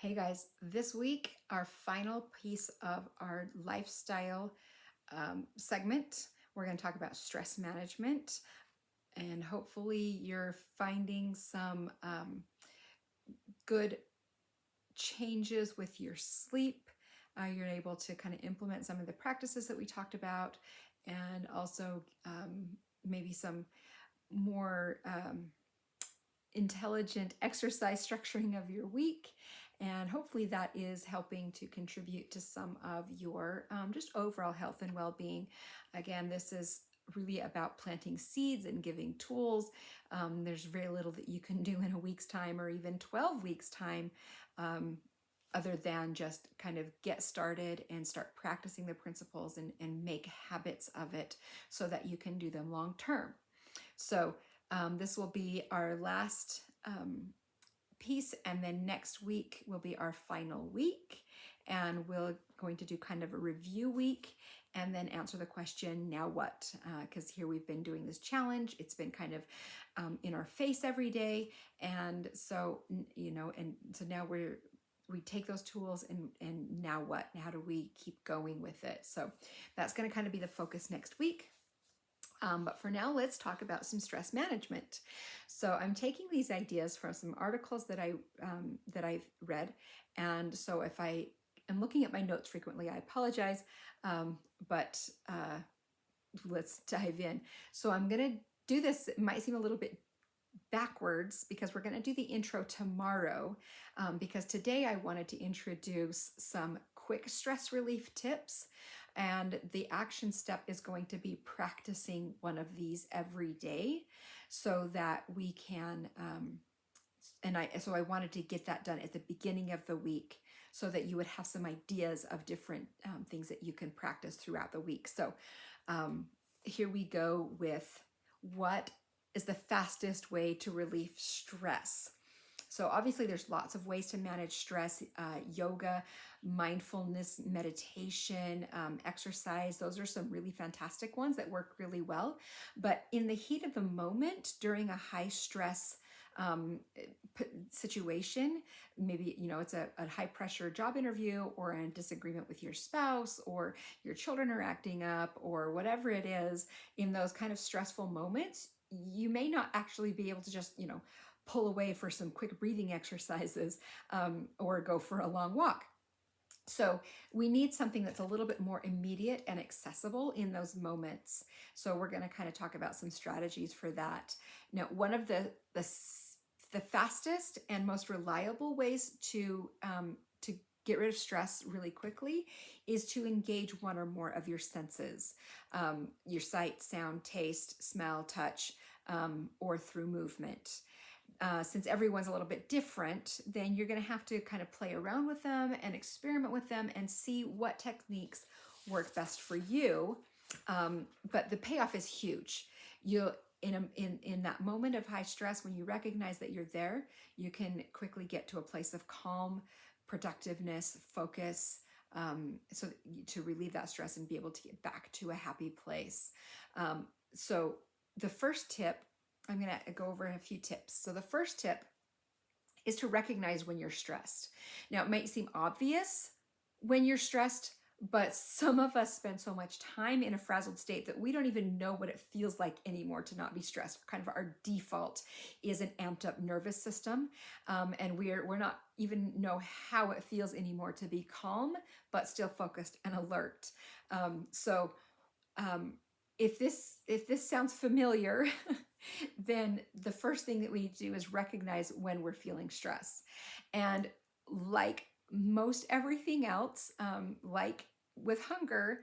Hey guys, this week, our final piece of our lifestyle segment, we're going to talk about stress management. And hopefully, you're finding some good changes with your sleep. You're able to kind of implement some of the practices that we talked about, and also maybe some more intelligent exercise structuring of your week. And hopefully that is helping to contribute to some of your just overall health and well-being. Again, this is really about planting seeds and giving tools. There's very little that you can do in a week's time or even 12 weeks time, other than just kind of get started and start practicing the principles and make habits of it so that you can do them long term. So this will be our last piece, and then next week will be our final week, and we're going to do kind of a review week and then answer the question, now what? Because here we've been doing this challenge. It's been kind of in our face every day. And so, and so now we take those tools and now what? How do we keep going with it? So that's going to kind of be the focus next week. But for now, let's talk about some stress management. So I'm taking these ideas from some articles that I've read, and so if I am looking at my notes frequently, I apologize. But let's dive in. So I'm gonna do this. It might seem a little bit backwards because we're going to do the intro tomorrow, because today I wanted to introduce some quick stress relief tips, and the action step is going to be practicing one of these every day so that we can so I wanted to get that done at the beginning of the week so that you would have some ideas of different things that you can practice throughout the week. So here we go with what is the fastest way to relieve stress. So obviously there's lots of ways to manage stress, yoga, mindfulness, meditation, exercise. Those are some really fantastic ones that work really well. But in the heat of the moment, during a high stress situation, maybe it's a high pressure job interview or a disagreement with your spouse or your children are acting up or whatever it is, in those kind of stressful moments, you may not actually be able to just pull away for some quick breathing exercises, or go for a long walk. So we need something that's a little bit more immediate and accessible in those moments. So we're going to kind of talk about some strategies for that. Now, one of the fastest and most reliable ways to get rid of stress really quickly is to engage one or more of your senses, your sight, sound, taste, smell, touch, or through movement. Since everyone's a little bit different, then you're going to have to kind of play around with them and experiment with them and see what techniques work best for you. But the payoff is huge. You'll in that moment of high stress, when you recognize that you're there, you can quickly get to a place of calm, productiveness, focus, so to relieve that stress and be able to get back to a happy place. So the first tip, I'm going to go over a few tips. So the first tip is to recognize when you're stressed. Now, it might seem obvious when you're stressed, but some of us spend so much time in a frazzled state that we don't even know what it feels like anymore to not be stressed. Kind of our default is an amped up nervous system, and we're not even know how it feels anymore to be calm but still focused and alert. If this sounds familiar, then the first thing that we need to do is recognize when we're feeling stress. And like most everything else, like with hunger,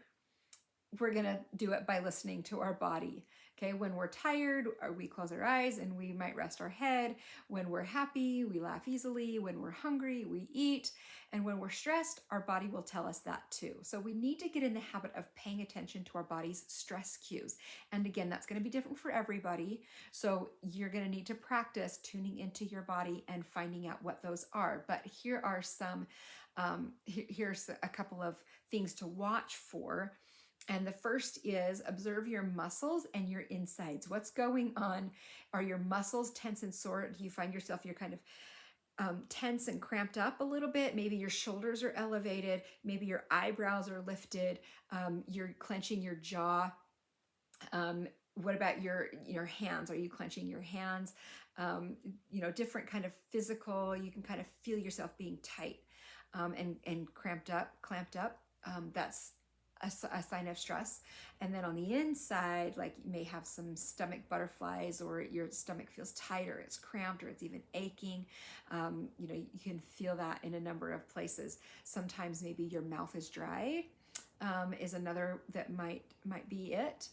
we're going to do it by listening to our body. Okay, when we're tired, we close our eyes and we might rest our head. When we're happy, we laugh easily. When we're hungry, we eat. And when we're stressed, our body will tell us that too. So we need to get in the habit of paying attention to our body's stress cues. And again, that's going to be different for everybody. So you're going to need to practice tuning into your body and finding out what those are. But here are some, here's a couple of things to watch for. And the first is observe your muscles and your insides. What's going on? Are your muscles tense and sore? Do you find yourself, you're kind of tense and cramped up a little bit. Maybe your shoulders are elevated. Maybe your eyebrows are lifted. You're clenching your jaw. What about your hands? Are you clenching your hands? Different kind of physical. You can kind of feel yourself being tight and cramped up, clamped up. That's a sign of stress. And then on the inside, like you may have some stomach butterflies, or your stomach feels tight, or it's cramped, or it's even aching. You can feel that in a number of places. Sometimes maybe your mouth is dry, is another that might be it.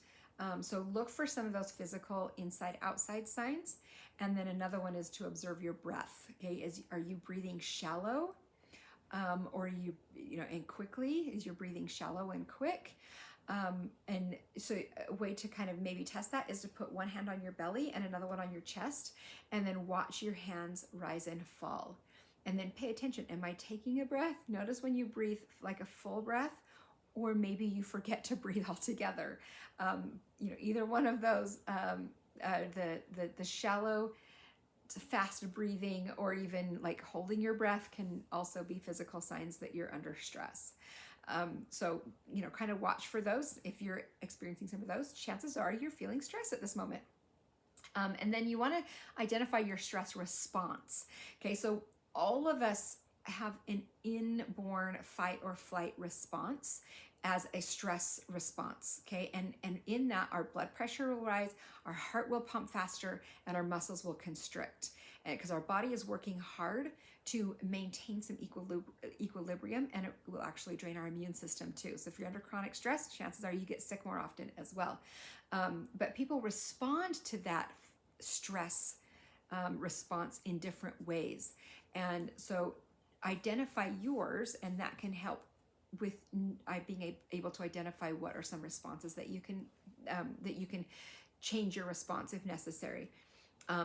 So look for some of those physical inside-outside signs. And then another one is to observe your breath. Okay, are you breathing shallow? Or and quickly? Is your breathing shallow and quick? And so a way to kind of maybe test that is to put one hand on your belly and another one on your chest, and then watch your hands rise and fall. And then pay attention. Am I taking a breath? Notice when you breathe like a full breath, or maybe you forget to breathe altogether. Either one of those, the shallow, fast breathing, or even like holding your breath can also be physical signs that you're under stress. So kind of watch for those. If you're experiencing some of those, chances are you're feeling stress at this moment. And then you want to identify your stress response. Okay, so all of us have an inborn fight or flight response as a stress response. Okay, and in that, our blood pressure will rise, our heart will pump faster, and our muscles will constrict, because our body is working hard to maintain some equilibrium, and it will actually drain our immune system too. So if you're under chronic stress, chances are you get sick more often as well. But people respond to that stress response in different ways. And so identify yours, and that can help with being able to identify what are some responses that you can change your response if necessary.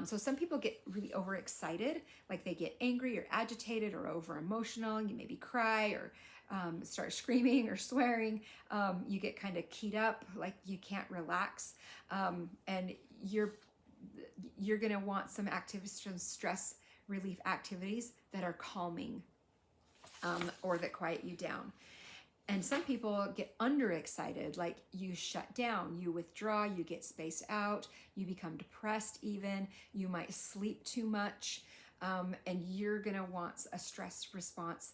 So some people get really overexcited, like they get angry or agitated or over emotional. You maybe cry or start screaming or swearing. You get kind of keyed up, like you can't relax, and you're going to want some stress relief activities that are calming, or that quiet you down. And some people get underexcited, like you shut down, you withdraw, you get spaced out, you become depressed even, you might sleep too much, and you're gonna want a stress response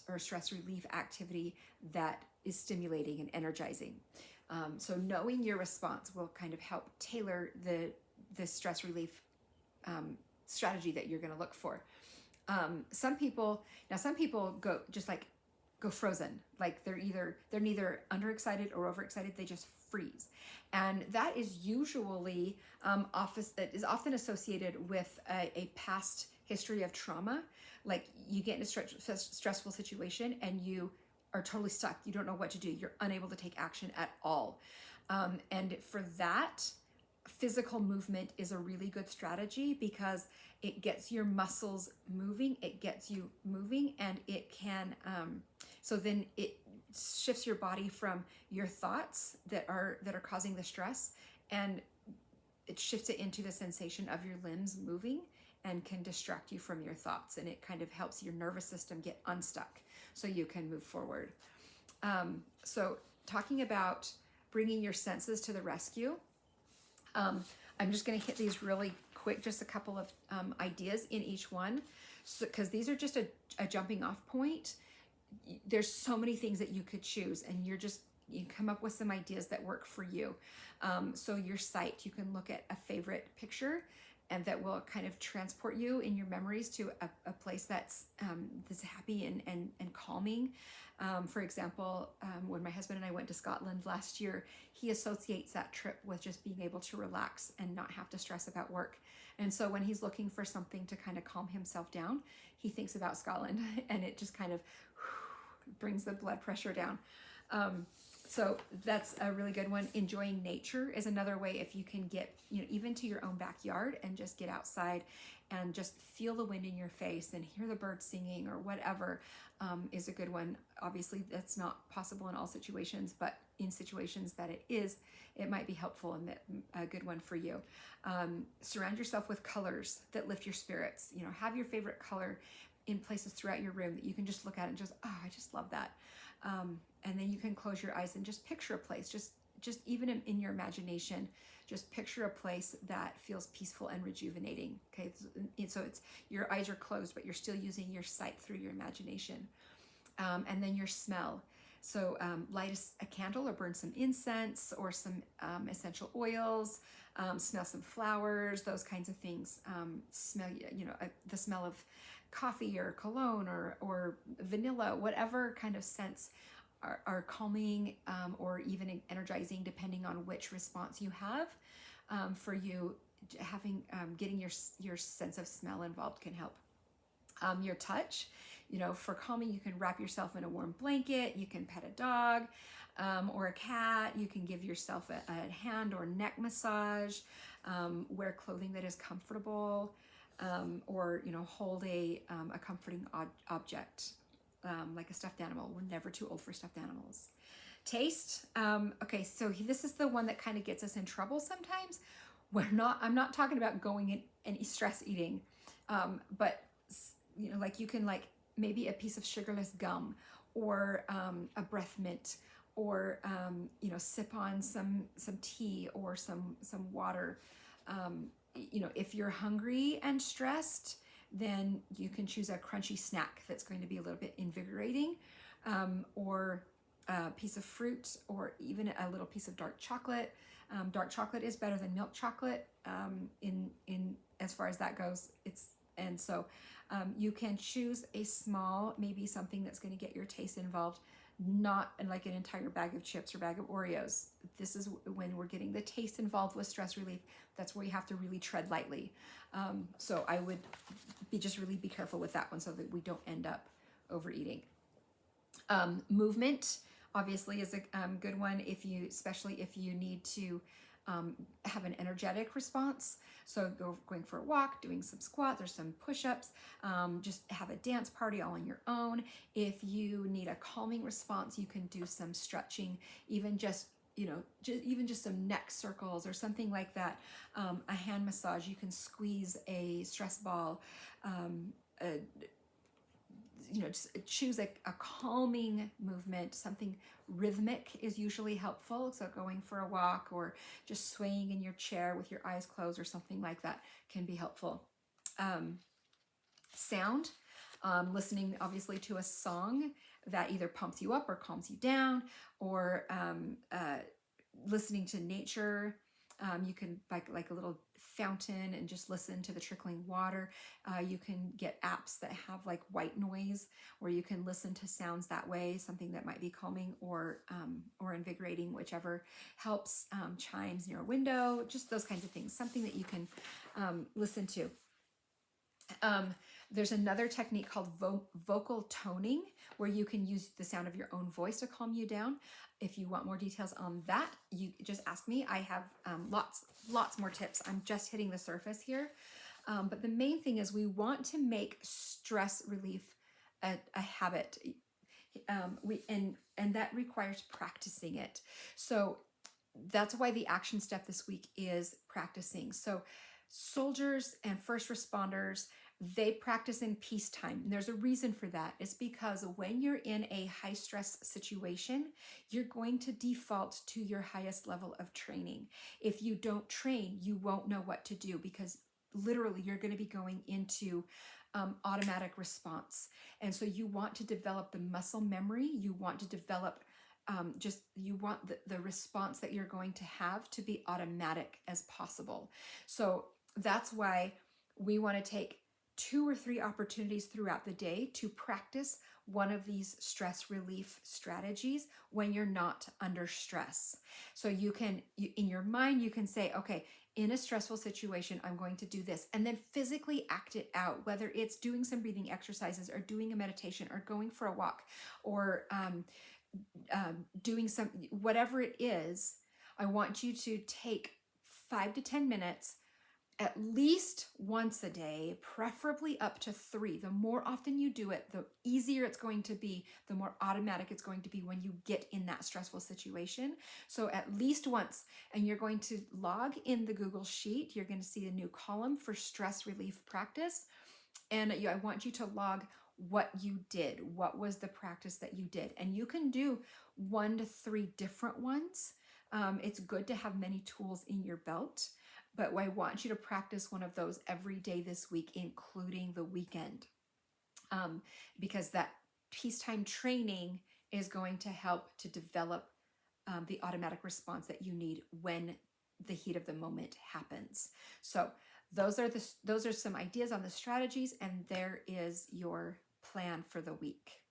or stress relief activity that is stimulating and energizing. So knowing your response will kind of help tailor the stress relief strategy that you're gonna look for. Some people go frozen, like they're neither underexcited or overexcited, they just freeze. And that is usually often associated with a past history of trauma. Like you get in a stressful situation and you are totally stuck, you don't know what to do, you're unable to take action at all. And for that, physical movement is a really good strategy, because it gets your muscles moving, it gets you moving, and it can so then it shifts your body from your thoughts that are causing the stress, and it shifts it into the sensation of your limbs moving, and can distract you from your thoughts, and it kind of helps your nervous system get unstuck so you can move forward. So talking about bringing your senses to the rescue, I'm just going to hit these really quick, just a couple of ideas in each one, because these are just a jumping off point. There's so many things that you could choose, and you come up with some ideas that work for you. So your sight, you can look at a favorite picture, and that will kind of transport you in your memories to a place that's happy and calming. For example, when my husband and I went to Scotland last year, he associates that trip with just being able to relax and not have to stress about work. And so when he's looking for something to kind of calm himself down, he thinks about Scotland, and it just kind of brings the blood pressure down. So that's a really good one. Enjoying nature is another way. If you can get, even to your own backyard and just get outside and just feel the wind in your face and hear the birds singing or whatever, is a good one. Obviously, that's not possible in all situations, but in situations that it is, it might be helpful and a good one for you. Surround yourself with colors that lift your spirits. Have your favorite color in places throughout your room that you can just look at and just, I just love that. And then you can close your eyes and just picture a place, just even in your imagination, just picture a place that feels peaceful and rejuvenating. Okay, so it's your eyes are closed, but you're still using your sight through your imagination. And then your smell. So light a candle or burn some incense or some essential oils, smell some flowers, those kinds of things. Smell, the smell of coffee or cologne or vanilla, whatever kind of scents are calming or even energizing, depending on which response you have. For you, getting your sense of smell involved can help. Your touch, for calming, you can wrap yourself in a warm blanket, you can pet a dog or a cat, you can give yourself a hand or neck massage, wear clothing that is comfortable, or hold a comforting object, like a stuffed animal. We're never too old for stuffed animals. Taste. Okay, so this is the one that kind of gets us in trouble sometimes. I'm not talking about going and stress eating, but like you can maybe a piece of sugarless gum or a breath mint, or sip on some tea or some water. If you're hungry and stressed, then you can choose a crunchy snack that's going to be a little bit invigorating, or a piece of fruit, or even a little piece of dark chocolate. Dark chocolate is better than milk chocolate in as far as that goes. So you can choose a small, maybe something that's going to get your taste involved, not like an entire bag of chips or bag of Oreos. This is when we're getting the taste involved with stress relief. That's where you have to really tread lightly. So I would really be careful with that one so that we don't end up overeating. Movement obviously is a good one, especially if you need to have an energetic response. So going for a walk, doing some squats or some push-ups, just have a dance party all on your own. If you need a calming response, you can do some stretching, even just some neck circles or something like that. A hand massage, you can squeeze a stress ball, just choose a calming movement. Something rhythmic is usually helpful. So going for a walk or just swaying in your chair with your eyes closed or something like that can be helpful. Sound, listening obviously to a song that either pumps you up or calms you down, or listening to nature. You can like a little fountain and just listen to the trickling water. You can get apps that have like white noise where you can listen to sounds that way, something that might be calming or invigorating, whichever helps. Chimes near a window, just those kinds of things, something that you can listen to. There's another technique called vocal toning, where you can use the sound of your own voice to calm you down. If you want more details on that, you just ask me. I have lots more tips. I'm just hitting the surface here. But the main thing is we want to make stress relief a habit. And that requires practicing it. So that's why the action step this week is practicing. So soldiers and first responders, they practice in peacetime. And there's a reason for that. It's because when you're in a high stress situation, you're going to default to your highest level of training. If you don't train, you won't know what to do, because literally you're going to be going into automatic response. And so you want to develop the muscle memory. You want to develop you want the response that you're going to have to be automatic as possible. So that's why we want to take 2 or 3 opportunities throughout the day to practice one of these stress relief strategies when you're not under stress. So in your mind, you can say, okay, in a stressful situation, I'm going to do this, and then physically act it out, whether it's doing some breathing exercises or doing a meditation or going for a walk or doing some, whatever it is, I want you to take 5 to 10 minutes at least once a day, preferably up to 3. The more often you do it, the easier it's going to be, the more automatic it's going to be when you get in that stressful situation. So at least once, and you're going to log in the Google Sheet. You're going to see a new column for stress relief practice. And I want you to log what you did. What was the practice that you did? And you can do 1 to 3 different ones. It's good to have many tools in your belt, but I want you to practice one of those every day this week, including the weekend, because that peacetime training is going to help to develop the automatic response that you need when the heat of the moment happens. So those are some ideas on the strategies, and there is your plan for the week.